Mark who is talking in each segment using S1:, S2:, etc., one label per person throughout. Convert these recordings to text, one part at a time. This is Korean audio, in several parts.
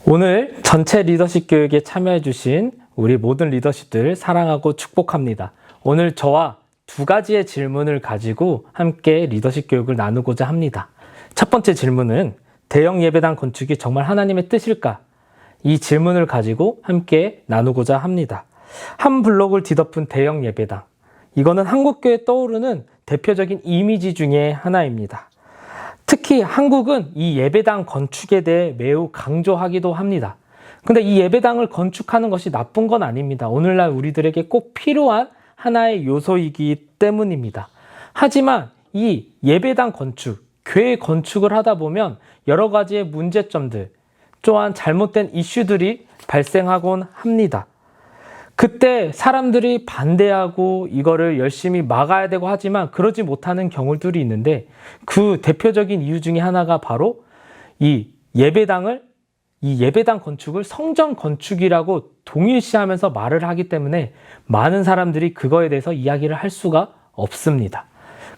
S1: 오늘 전체 리더십 교육에 참여해 주신 우리 모든 리더십들 사랑하고 축복합니다. 오늘 저와 두 가지의 질문을 가지고 함께 리더십 교육을 나누고자 합니다. 첫 번째 질문은 대형 예배당 건축이 정말 하나님의 뜻일까? 이 질문을 가지고 함께 나누고자 합니다. 한 블록을 뒤덮은 대형 예배당. 이거는 한국교회에 떠오르는 대표적인 이미지 중에 하나입니다. 특히 한국은 이 예배당 건축에 대해 매우 강조하기도 합니다. 근데 이 예배당을 건축하는 것이 나쁜 건 아닙니다. 오늘날 우리들에게 꼭 필요한 하나의 요소이기 때문입니다. 하지만 이 예배당 건축, 교회 건축을 하다 보면 여러 가지의 문제점들, 또한 잘못된 이슈들이 발생하곤 합니다. 그때 사람들이 반대하고 이거를 열심히 막아야 되고 하지만 그러지 못하는 경우들이 있는데 그 대표적인 이유 중에 하나가 바로 이 예배당 건축을 성전 건축이라고 동일시하면서 말을 하기 때문에 많은 사람들이 그거에 대해서 이야기를 할 수가 없습니다.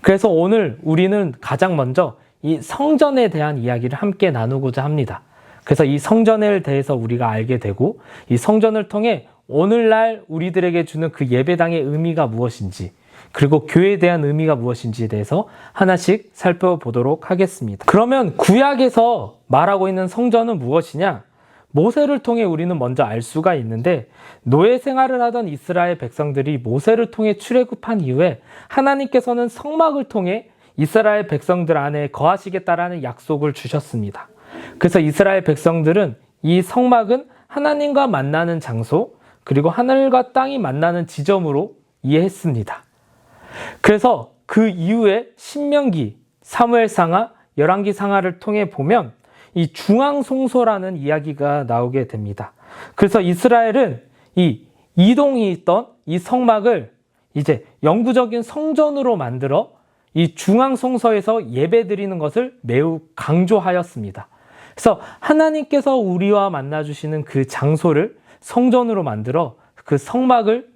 S1: 그래서 오늘 우리는 가장 먼저 이 성전에 대한 이야기를 함께 나누고자 합니다. 그래서 이 성전에 대해서 우리가 알게 되고 이 성전을 통해 오늘날 우리들에게 주는 그 예배당의 의미가 무엇인지 그리고 교회에 대한 의미가 무엇인지에 대해서 하나씩 살펴보도록 하겠습니다. 그러면 구약에서 말하고 있는 성전은 무엇이냐? 모세를 통해 우리는 먼저 알 수가 있는데 노예 생활을 하던 이스라엘 백성들이 모세를 통해 출애굽한 이후에 하나님께서는 성막을 통해 이스라엘 백성들 안에 거하시겠다라는 약속을 주셨습니다. 그래서 이스라엘 백성들은 이 성막은 하나님과 만나는 장소 그리고 하늘과 땅이 만나는 지점으로 이해했습니다. 그래서 그 이후에 신명기, 사무엘상하, 열왕기상하를 통해 보면 이 중앙송소라는 이야기가 나오게 됩니다. 그래서 이스라엘은 이 이동이 있던 이 성막을 이제 영구적인 성전으로 만들어 이 중앙송소에서 예배드리는 것을 매우 강조하였습니다. 그래서 하나님께서 우리와 만나주시는 그 장소를 성전으로 만들어 그 성막을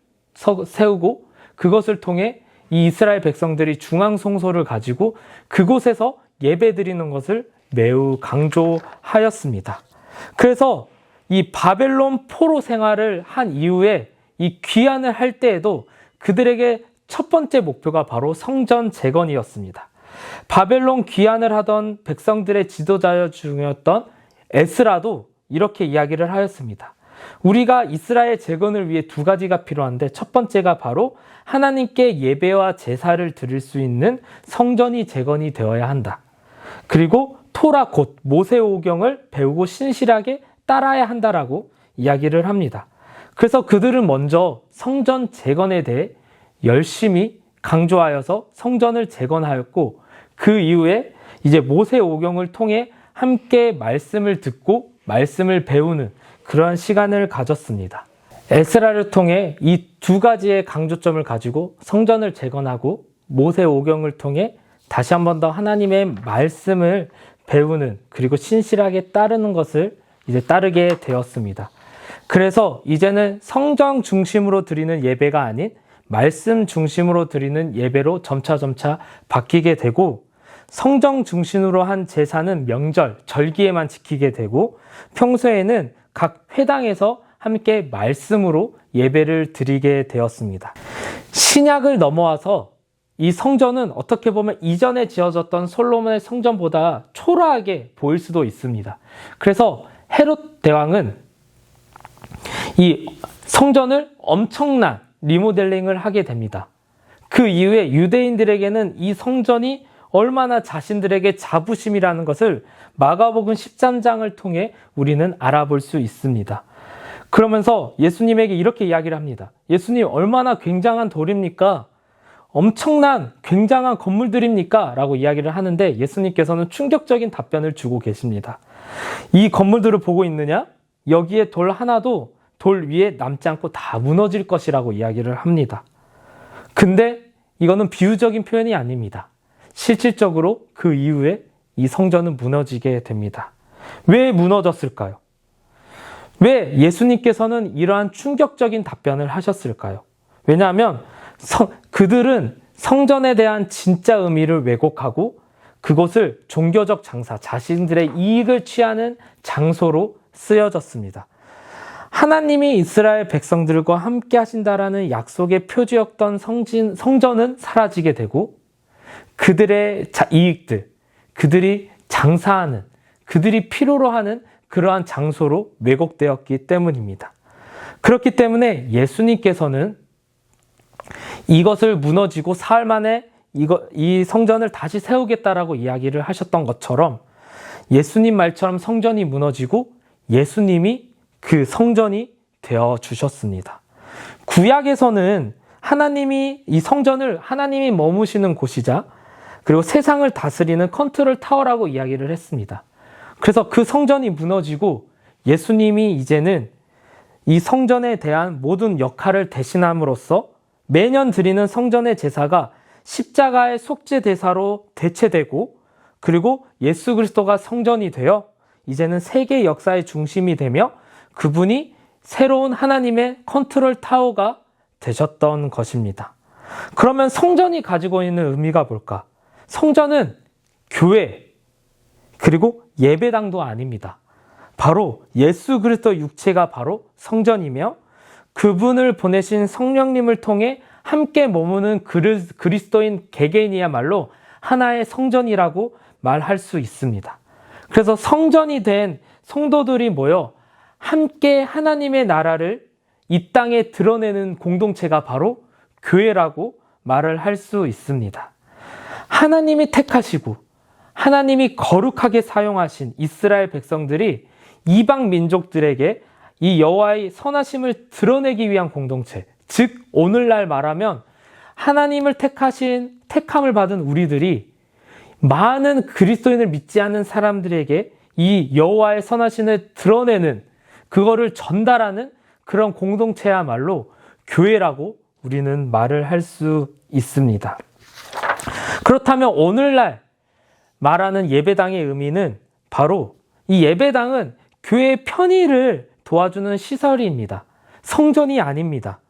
S1: 세우고 그것을 통해 이 이스라엘 백성들이 중앙송소를 가지고 그곳에서 예배드리는 것을 매우 강조하였습니다. 그래서 이 바벨론 포로 생활을 한 이후에 이 귀환을 할 때에도 그들에게 첫 번째 목표가 바로 성전 재건이었습니다. 바벨론 귀환을 하던 백성들의 지도자 중이었던 에스라도 이렇게 이야기를 하였습니다. 우리가 이스라엘 재건을 위해 두 가지가 필요한데 첫 번째가 바로 하나님께 예배와 제사를 드릴 수 있는 성전이 재건이 되어야 한다. 그리고 토라 곧 모세오경을 배우고 신실하게 따라야 한다라고 이야기를 합니다. 그래서 그들은 먼저 성전 재건에 대해 열심히 강조하여서 성전을 재건하였고 그 이후에 이제 모세오경을 통해 함께 말씀을 듣고 말씀을 배우는 그러한 시간을 가졌습니다. 에스라를 통해 이 두 가지의 강조점을 가지고 성전을 재건하고 모세오경을 통해 다시 한 번 더 하나님의 말씀을 배우는 그리고 신실하게 따르는 것을 이제 따르게 되었습니다. 그래서 이제는 성전 중심으로 드리는 예배가 아닌 말씀 중심으로 드리는 예배로 점차 바뀌게 되고 성전 중심으로 한 제사는 명절, 절기에만 지키게 되고 평소에는 각 회당에서 함께 말씀으로 예배를 드리게 되었습니다. 신약을 넘어와서 이 성전은 어떻게 보면 이전에 지어졌던 솔로몬의 성전보다 초라하게 보일 수도 있습니다. 그래서 헤롯 대왕은 이 성전을 엄청난 리모델링을 하게 됩니다. 그 이후에 유대인들에게는 이 성전이 얼마나 자신들에게 자부심이라는 것을 마가복음 13장을 통해 우리는 알아볼 수 있습니다. 그러면서 예수님에게 이렇게 이야기를 합니다. 예수님 얼마나 굉장한 돌입니까? 엄청난 굉장한 건물들입니까? 라고 이야기를 하는데 예수님께서는 충격적인 답변을 주고 계십니다. 이 건물들을 보고 있느냐? 여기에 돌 하나도 돌 위에 남지 않고 다 무너질 것이라고 이야기를 합니다. 근데 이거는 비유적인 표현이 아닙니다. 실질적으로 그 이후에 이 성전은 무너지게 됩니다. 왜 무너졌을까요? 왜 예수님께서는 이러한 충격적인 답변을 하셨을까요? 왜냐하면 그들은 성전에 대한 진짜 의미를 왜곡하고 그것을 종교적 장사, 자신들의 이익을 취하는 장소로 쓰여졌습니다. 하나님이 이스라엘 백성들과 함께 하신다라는 약속의 표지였던 성전은 사라지게 되고 그들의 이익들, 그들이 장사하는, 그들이 필요로 하는 그러한 장소로 왜곡되었기 때문입니다. 그렇기 때문에 예수님께서는 이것을 무너지고 사흘 만에 이 성전을 다시 세우겠다라고 이야기를 하셨던 것처럼 예수님 말처럼 성전이 무너지고 예수님이 그 성전이 되어 주셨습니다. 구약에서는 하나님이 이 성전을 하나님이 머무시는 곳이자 그리고 세상을 다스리는 컨트롤 타워라고 이야기를 했습니다. 그래서 그 성전이 무너지고 예수님이 이제는 이 성전에 대한 모든 역할을 대신함으로써 매년 드리는 성전의 제사가 십자가의 속죄 대사로 대체되고 그리고 예수 그리스도가 성전이 되어 이제는 세계 역사의 중심이 되며 그분이 새로운 하나님의 컨트롤 타워가 되셨던 것입니다. 그러면 성전이 가지고 있는 의미가 뭘까? 성전은 교회 그리고 예배당도 아닙니다. 바로 예수 그리스도 육체가 바로 성전이며 그분을 보내신 성령님을 통해 함께 머무는 그리스도인 개개인이야말로 하나의 성전이라고 말할 수 있습니다. 그래서 성전이 된 성도들이 모여 함께 하나님의 나라를 이 땅에 드러내는 공동체가 바로 교회라고 말을 할 수 있습니다. 하나님이 택하시고 하나님이 거룩하게 사용하신 이스라엘 백성들이 이방 민족들에게 이 여호와의 선하심을 드러내기 위한 공동체, 즉 오늘날 말하면 하나님을 택함을 받은 우리들이 많은 그리스도인을 믿지 않는 사람들에게 이 여호와의 선하심을 드러내는 그거를 전달하는 그런 공동체야말로 교회라고 우리는 말을 할 수 있습니다. 그렇다면 오늘날 말하는 예배당의 의미는 바로 이 예배당은 교회의 편의를 도와주는 시설입니다. 성전이 아닙니다.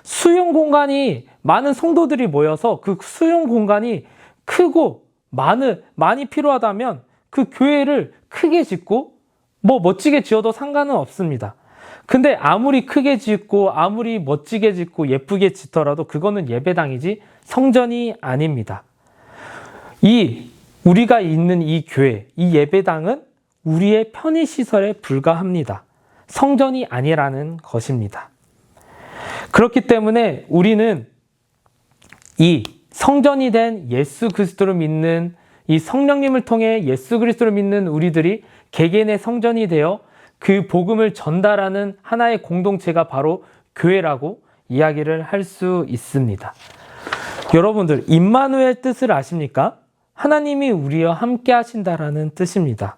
S1: 수용 공간이 많은 성도들이 모여서 그 수용 공간이 크고 많이 필요하다면 그 교회를 크게 짓고 멋지게 지어도 상관은 없습니다. 근데 아무리 크게 짓고 아무리 멋지게 짓고 예쁘게 짓더라도 그거는 예배당이지 성전이 아닙니다. 우리가 있는 이 교회, 이 예배당은 우리의 편의시설에 불과합니다. 성전이 아니라는 것입니다. 그렇기 때문에 우리는 이 성전이 된 예수 그리스도를 믿는 이 성령님을 통해 예수 그리스도를 믿는 우리들이 개개인의 성전이 되어 그 복음을 전달하는 하나의 공동체가 바로 교회라고 이야기를 할 수 있습니다. 여러분들, 임마누엘 뜻을 아십니까? 하나님이 우리와 함께 하신다라는 뜻입니다.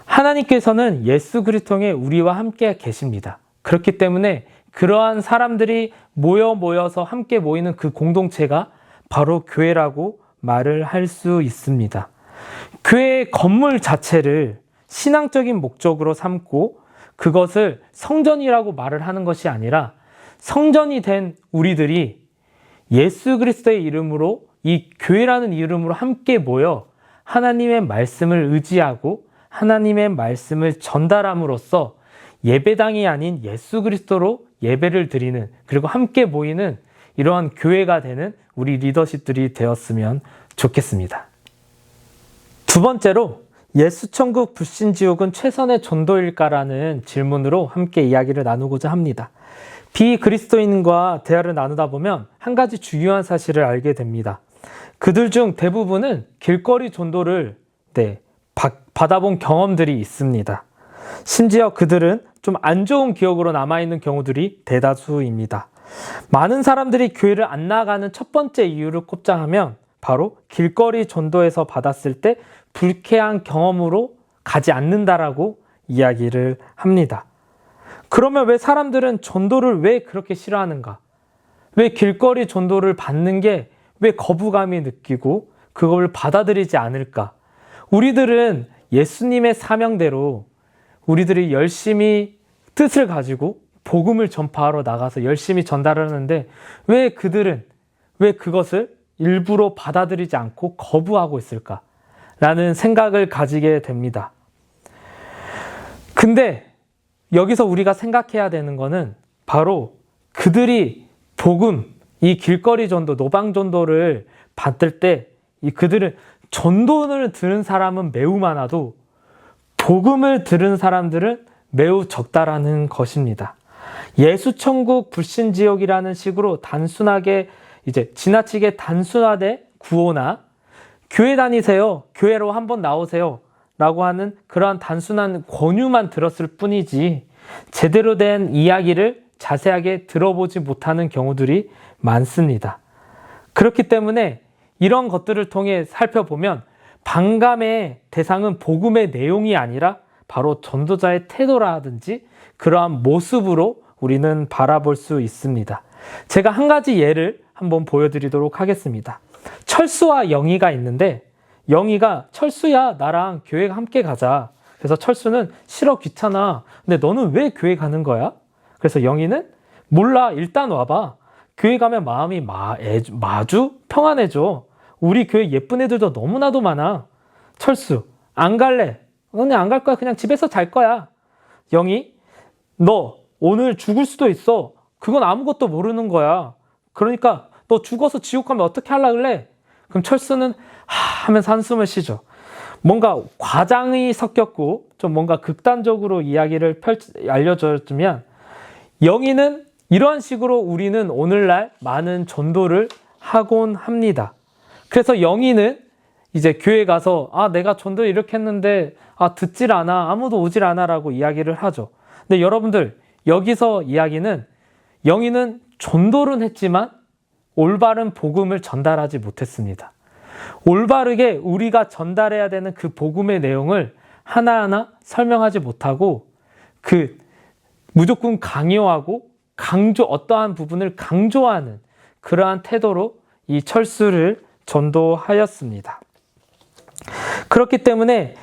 S1: 하나님께서는 예수 그리스도 통해 우리와 함께 계십니다. 그렇기 때문에 그러한 사람들이 모여서 함께 모이는 그 공동체가 바로 교회라고 말을 할 수 있습니다. 교회의 건물 자체를 신앙적인 목적으로 삼고 그것을 성전이라고 말을 하는 것이 아니라 성전이 된 우리들이 예수 그리스도의 이름으로 이 교회라는 이름으로 함께 모여 하나님의 말씀을 의지하고 하나님의 말씀을 전달함으로써 예배당이 아닌 예수 그리스도로 예배를 드리는 그리고 함께 모이는 이러한 교회가 되는 우리 리더십들이 되었으면 좋겠습니다. 두 번째로 예수천국 불신지옥은 최선의 전도일까라는 질문으로 함께 이야기를 나누고자 합니다. 비그리스도인과 대화를 나누다 보면 한 가지 중요한 사실을 알게 됩니다. 그들 중 대부분은 길거리 전도를 받아본 경험들이 있습니다. 심지어 그들은 좀 안 좋은 기억으로 남아있는 경우들이 대다수입니다. 많은 사람들이 교회를 안 나가는 첫 번째 이유를 꼽자 하면 바로 길거리 전도에서 받았을 때 불쾌한 경험으로 가지 않는다라고 이야기를 합니다. 그러면 왜 사람들은 전도를 왜 그렇게 싫어하는가? 왜 길거리 전도를 받는 게 왜 거부감이 느끼고 그걸 받아들이지 않을까? 우리들은 예수님의 사명대로 우리들이 열심히 뜻을 가지고 복음을 전파하러 나가서 열심히 전달하는데 왜 그들은 왜 그것을 일부러 받아들이지 않고 거부하고 있을까? 라는 생각을 가지게 됩니다. 근데 여기서 우리가 생각해야 되는 거는 바로 그들이 복음, 이 길거리 전도, 노방 전도를 받을 때 그들은 전도를 들은 사람은 매우 많아도 복음을 들은 사람들은 매우 적다라는 것입니다. 예수천국 불신지옥이라는 식으로 단순하게 지나치게 단순화된 구호나 교회 다니세요, 교회로 한번 나오세요 라고 하는 그러한 단순한 권유만 들었을 뿐이지 제대로 된 이야기를 자세하게 들어보지 못하는 경우들이 많습니다. 그렇기 때문에 이런 것들을 통해 살펴보면 반감의 대상은 복음의 내용이 아니라 바로 전도자의 태도라든지 그러한 모습으로 우리는 바라볼 수 있습니다. 제가 한 가지 예를 한번 보여드리도록 하겠습니다. 철수와 영희가 있는데 영희가 철수야 나랑 교회 함께 가자. 그래서 철수는 싫어 귀찮아. 근데 너는 왜 교회 가는 거야? 그래서 영희는 몰라 일단 와봐. 교회 가면 마음이 마주 평안해져. 우리 교회 예쁜 애들도 너무나도 많아. 철수 안 갈래. 너네 안 갈 거야. 그냥 집에서 잘 거야. 영희 너 오늘 죽을 수도 있어. 그건 아무것도 모르는 거야. 그러니까 너 죽어서 지옥 가면 어떻게 하려고 그래? 그럼 철수는 하면서 한숨을 쉬죠. 뭔가 과장이 섞였고 좀 뭔가 극단적으로 이야기를 알려줬으면 영희는 이런 식으로 우리는 오늘날 많은 전도를 하곤 합니다. 그래서 영희는 이제 교회 가서 내가 전도 이렇게 했는데 듣질 않아. 아무도 오질 않아 라고 이야기를 하죠. 근데 여러분들 여기서 이야기는 영희는 전도는 했지만 올바른 복음을 전달하지 못했습니다. 올바르게 우리가 전달해야 되는 그 복음의 내용을 하나하나 설명하지 못하고 무조건 강요하고 어떠한 부분을 강조하는 그러한 태도로 이 철수를 전도하였습니다. 그렇기 때문에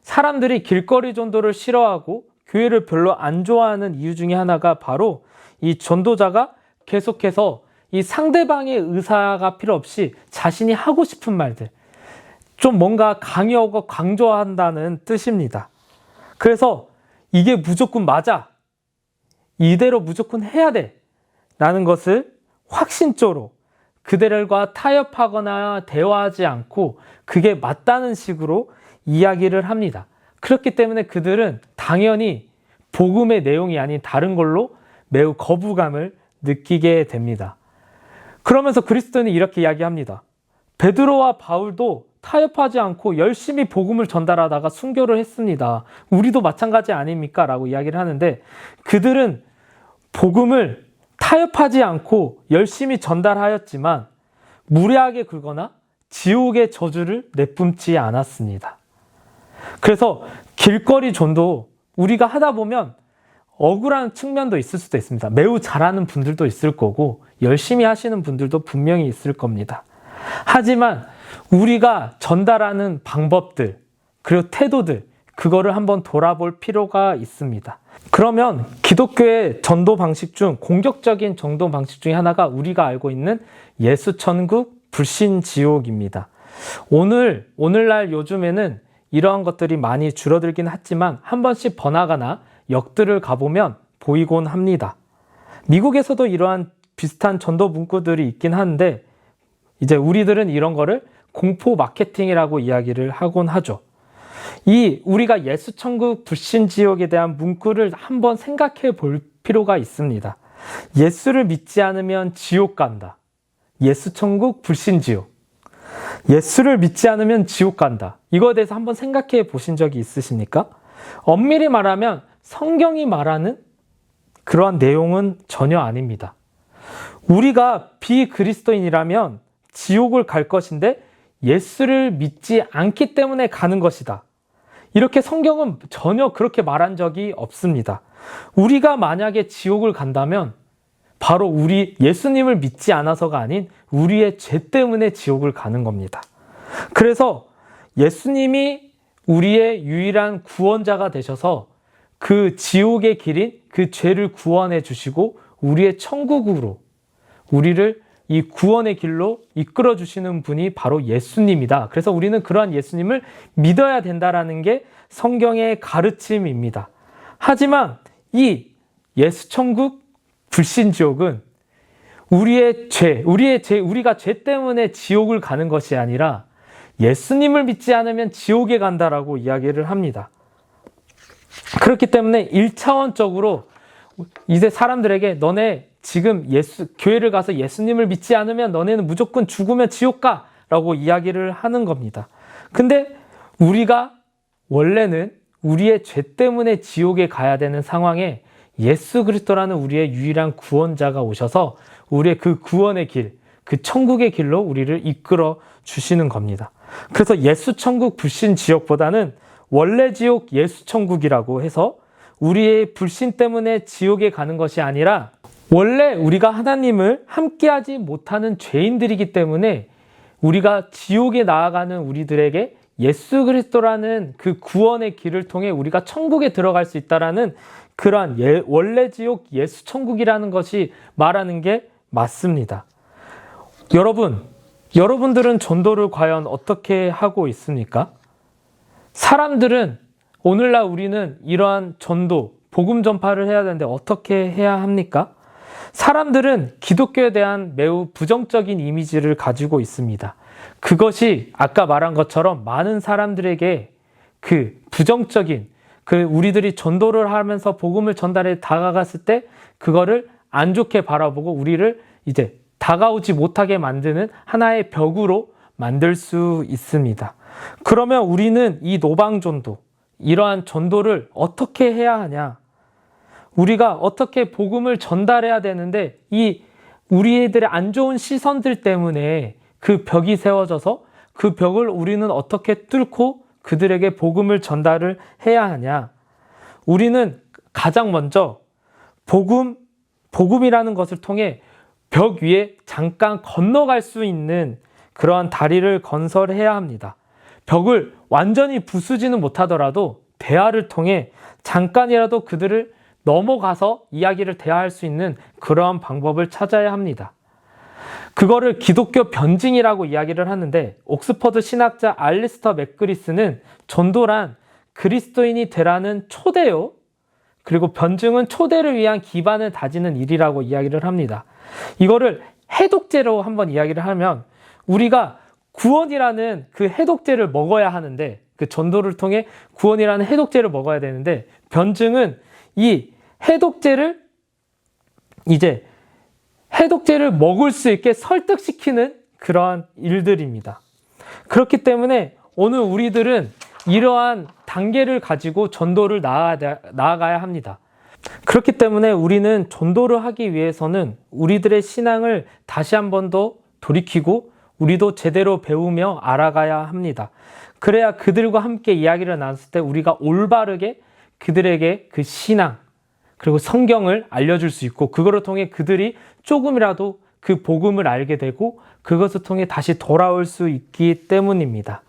S1: 사람들이 길거리 전도를 싫어하고 교회를 별로 안 좋아하는 이유 중에 하나가 바로 이 전도자가 계속해서 이 상대방의 의사가 필요 없이 자신이 하고 싶은 말들, 좀 뭔가 강요하고 강조한다는 뜻입니다. 그래서 이게 무조건 맞아. 이대로 무조건 해야 돼. 라는 것을 확신적으로 그들과 타협하거나 대화하지 않고 그게 맞다는 식으로 이야기를 합니다. 그렇기 때문에 그들은 당연히 복음의 내용이 아닌 다른 걸로 매우 거부감을 느끼게 됩니다. 그러면서 그리스도는 이렇게 이야기합니다. 베드로와 바울도 타협하지 않고 열심히 복음을 전달하다가 순교를 했습니다. 우리도 마찬가지 아닙니까? 라고 이야기를 하는데 그들은 복음을 타협하지 않고 열심히 전달하였지만 무례하게 굴거나 지옥의 저주를 내뿜지 않았습니다. 그래서 길거리 전도 우리가 하다 보면 억울한 측면도 있을 수도 있습니다. 매우 잘하는 분들도 있을 거고 열심히 하시는 분들도 분명히 있을 겁니다. 하지만 우리가 전달하는 방법들 그리고 태도들 그거를 한번 돌아볼 필요가 있습니다. 그러면 기독교의 전도 방식 중 공격적인 전도 방식 중에 하나가 우리가 알고 있는 예수천국 불신지옥입니다. 오늘날 요즘에는 이러한 것들이 많이 줄어들긴 했지만 한 번씩 번화가나 역들을 가보면 보이곤 합니다. 미국에서도 이러한 비슷한 전도 문구들이 있긴 한데 이제 우리들은 이런 거를 공포 마케팅이라고 이야기를 하곤 하죠. 우리가 예수천국 불신지옥에 대한 문구를 한번 생각해 볼 필요가 있습니다. 예수를 믿지 않으면 지옥 간다. 예수천국 불신지옥. 예수를 믿지 않으면 지옥 간다. 이거에 대해서 한번 생각해 보신 적이 있으십니까? 엄밀히 말하면 성경이 말하는 그러한 내용은 전혀 아닙니다. 우리가 비그리스도인이라면 지옥을 갈 것인데 예수를 믿지 않기 때문에 가는 것이다. 이렇게 성경은 전혀 그렇게 말한 적이 없습니다. 우리가 만약에 지옥을 간다면 바로 우리 예수님을 믿지 않아서가 아닌 우리의 죄 때문에 지옥을 가는 겁니다. 그래서 예수님이 우리의 유일한 구원자가 되셔서 그 지옥의 길인 그 죄를 구원해 주시고 우리의 천국으로 우리를 이 구원의 길로 이끌어 주시는 분이 바로 예수님이다. 그래서 우리는 그러한 예수님을 믿어야 된다라는 게 성경의 가르침입니다. 하지만 이 예수천국 불신지옥은 우리가 죄 때문에 지옥을 가는 것이 아니라 예수님을 믿지 않으면 지옥에 간다라고 이야기를 합니다. 그렇기 때문에 1차원적으로 이제 사람들에게 너네 지금 교회를 가서 예수님을 믿지 않으면 너네는 무조건 죽으면 지옥 가라고 이야기를 하는 겁니다. 근데 우리가 원래는 우리의 죄 때문에 지옥에 가야 되는 상황에 예수 그리스도라는 우리의 유일한 구원자가 오셔서 우리의 그 구원의 길, 그 천국의 길로 우리를 이끌어 주시는 겁니다. 그래서 예수 천국 불신 지옥보다는 원래 지옥 예수 천국이라고 해서 우리의 불신 때문에 지옥에 가는 것이 아니라 원래 우리가 하나님을 함께하지 못하는 죄인들이기 때문에 우리가 지옥에 나아가는 우리들에게 예수 그리스도라는 그 구원의 길을 통해 우리가 천국에 들어갈 수 있다라는 그러한 원래 지옥 예수 천국이라는 것이 말하는 게 맞습니다. 여러분들은 전도를 과연 어떻게 하고 있습니까? 사람들은 오늘날 우리는 이러한 전도, 복음 전파를 해야 되는데 어떻게 해야 합니까? 사람들은 기독교에 대한 매우 부정적인 이미지를 가지고 있습니다. 그것이 아까 말한 것처럼 많은 사람들에게 그 부정적인 우리들이 전도를 하면서 복음을 전달해 다가갔을 때 그거를 안 좋게 바라보고 우리를 이제 다가오지 못하게 만드는 하나의 벽으로 만들 수 있습니다. 그러면 우리는 이 노방전도, 이러한 전도를 어떻게 해야 하냐? 우리가 어떻게 복음을 전달해야 되는데 우리들의 안 좋은 시선들 때문에 그 벽이 세워져서 그 벽을 우리는 어떻게 뚫고 그들에게 복음을 전달을 해야 하냐? 우리는 가장 먼저 복음이라는 것을 통해 벽 위에 잠깐 건너갈 수 있는 그러한 다리를 건설해야 합니다. 벽을 완전히 부수지는 못하더라도 대화를 통해 잠깐이라도 그들을 넘어가서 이야기를 대화할 수 있는 그러한 방법을 찾아야 합니다. 그거를 기독교 변증이라고 이야기를 하는데 옥스퍼드 신학자 알리스터 맥그리스는 전도란 그리스도인이 되라는 초대요. 그리고 변증은 초대를 위한 기반을 다지는 일이라고 이야기를 합니다. 이거를 해독제로 한번 이야기를 하면 우리가 구원이라는 그 해독제를 먹어야 하는데 그 전도를 통해 구원이라는 해독제를 먹어야 되는데 변증은 이 해독제를 먹을 수 있게 설득시키는 그러한 일들입니다. 그렇기 때문에 오늘 우리들은 이러한 단계를 가지고 전도를 나아가야 합니다. 그렇기 때문에 우리는 전도를 하기 위해서는 우리들의 신앙을 다시 한 번 더 돌이키고 우리도 제대로 배우며 알아가야 합니다. 그래야 그들과 함께 이야기를 나눴을 때 우리가 올바르게 그들에게 그 신앙 그리고 성경을 알려줄 수 있고 그거를 통해 그들이 조금이라도 그 복음을 알게 되고 그것을 통해 다시 돌아올 수 있기 때문입니다.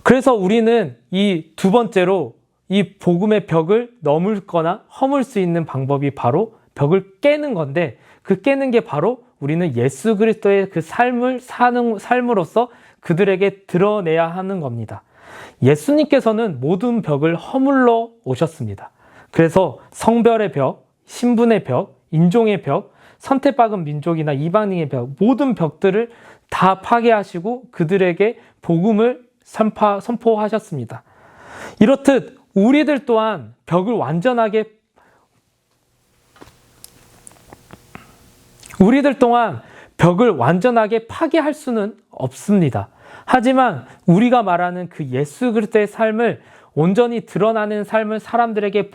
S1: 그래서 우리는 이 두 번째로 이 복음의 벽을 넘거나 허물 수 있는 방법이 바로 벽을 깨는 건데 그 깨는 게 바로 우리는 예수 그리스도의 그 삶을 사는 삶으로서 그들에게 드러내야 하는 겁니다. 예수님께서는 모든 벽을 허물러 오셨습니다. 그래서 성별의 벽, 신분의 벽, 인종의 벽, 선택받은 민족이나 이방인의 벽, 모든 벽들을 다 파괴하시고 그들에게 복음을 선포하셨습니다. 이렇듯 우리들 또한 벽을 완전하게 파괴할 수는 없습니다. 하지만 우리가 말하는 그 예수 그리스도의 삶을 온전히 드러나는 삶을 사람들에게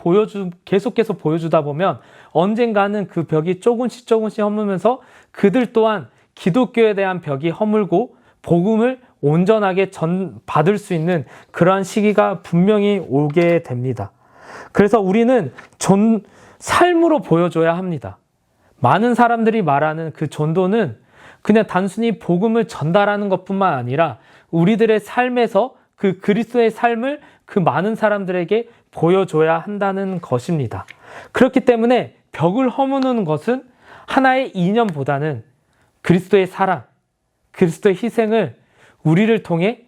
S1: 계속해서 보여주다 보면 언젠가는 그 벽이 조금씩 허물면서 그들 또한 기독교에 대한 벽이 허물고 복음을 온전하게 받을 수 있는 그러한 시기가 분명히 오게 됩니다. 그래서 우리는 삶으로 보여줘야 합니다. 많은 사람들이 말하는 그 전도는 그냥 단순히 복음을 전달하는 것뿐만 아니라 우리들의 삶에서 그 그리스도의 삶을 그 많은 사람들에게 보여줘야 한다는 것입니다. 그렇기 때문에 벽을 허무는 것은 하나의 이념보다는 그리스도의 사랑, 그리스도의 희생을 우리를 통해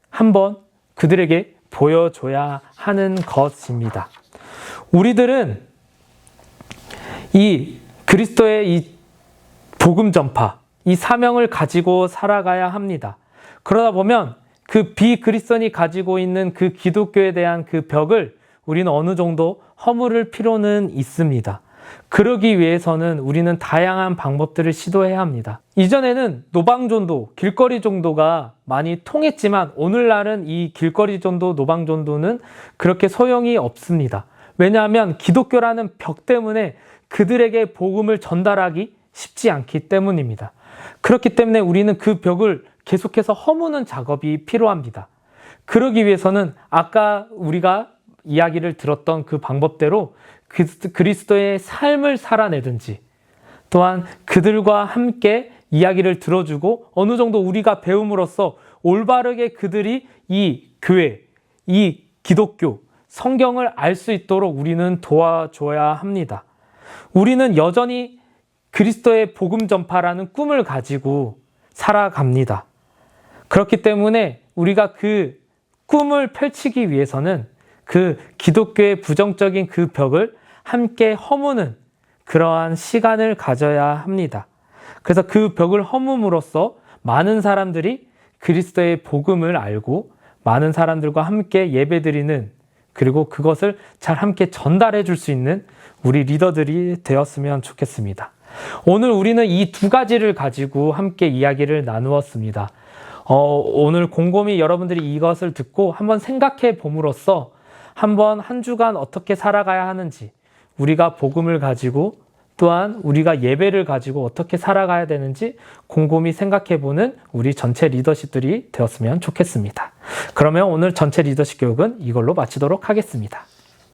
S1: 한번 그들에게 보여줘야 하는 것입니다. 우리들은 이 그리스도의 이 복음 전파, 이 사명을 가지고 살아가야 합니다. 그러다 보면 그 비그리스도인이 가지고 있는 그 기독교에 대한 그 벽을 우리는 어느 정도 허물을 필요는 있습니다. 그러기 위해서는 우리는 다양한 방법들을 시도해야 합니다. 이전에는 노방전도, 길거리 전도가 많이 통했지만 오늘날은 이 길거리 전도, 노방전도는 그렇게 소용이 없습니다. 왜냐하면 기독교라는 벽 때문에 그들에게 복음을 전달하기 쉽지 않기 때문입니다. 그렇기 때문에 우리는 그 벽을 계속해서 허무는 작업이 필요합니다. 그러기 위해서는 아까 우리가 이야기를 들었던 그 방법대로 그리스도의 삶을 살아내든지, 또한 그들과 함께 이야기를 들어주고 어느 정도 우리가 배움으로써 올바르게 그들이 이 교회, 이 기독교, 성경을 알 수 있도록 우리는 도와줘야 합니다. 우리는 여전히 그리스도의 복음 전파라는 꿈을 가지고 살아갑니다. 그렇기 때문에 우리가 그 꿈을 펼치기 위해서는 그 기독교의 부정적인 그 벽을 함께 허무는 그러한 시간을 가져야 합니다. 그래서 그 벽을 허물음으로써 많은 사람들이 그리스도의 복음을 알고 많은 사람들과 함께 예배드리는, 그리고 그것을 잘 함께 전달해 줄 수 있는 우리 리더들이 되었으면 좋겠습니다. 오늘 우리는 이 두 가지를 가지고 함께 이야기를 나누었습니다. 오늘 곰곰이 여러분들이 이것을 듣고 한번 생각해 봄으로써 한번 한 주간 어떻게 살아가야 하는지, 우리가 복음을 가지고 또한 우리가 예배를 가지고 어떻게 살아가야 되는지 곰곰이 생각해보는 우리 전체 리더십들이 되었으면 좋겠습니다. 그러면 오늘 전체 리더십 교육은 이걸로 마치도록 하겠습니다.